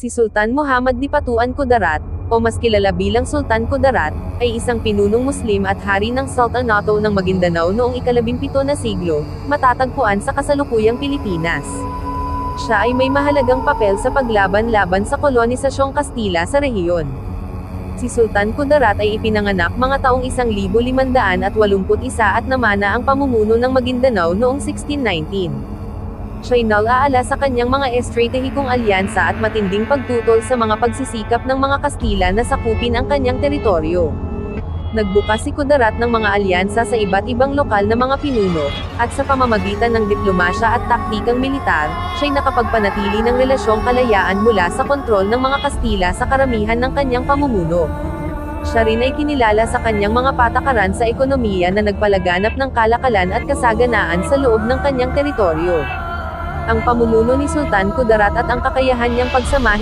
Si Sultan Muhammad Dipatuan Kudarat, o mas kilala bilang Sultan Kudarat, ay isang pinunong Muslim at hari ng Sultanato ng Maguindanao noong ika-17 na siglo, matatagpuan sa kasalukuyang Pilipinas. Siya ay may mahalagang papel sa paglaban-laban sa kolonisasyong Kastila sa rehiyon. Si Sultan Kudarat ay ipinanganak mga taong 1581 at namana ang pamumuno ng Maguindanao noong 1619. Siya'y nag-aala sa kanyang mga estratehikong alyansa at matinding pagtutol sa mga pagsisikap ng mga Kastila na sakupin ang kanyang teritoryo. Nagbukas si Kudarat ng mga alyansa sa iba't ibang lokal na mga pinuno, at sa pamamagitan ng diplomasya at taktikang militar, siya'y nakapagpanatili ng relasyong kalayaan mula sa kontrol ng mga Kastila sa karamihan ng kanyang pamumuno. Siya rin ay kinilala sa kanyang mga patakaran sa ekonomiya na nagpalaganap ng kalakalan at kasaganaan sa loob ng kanyang teritoryo. Ang pamumuno ni Sultan Kudarat at ang kakayahan niyang pagsamahin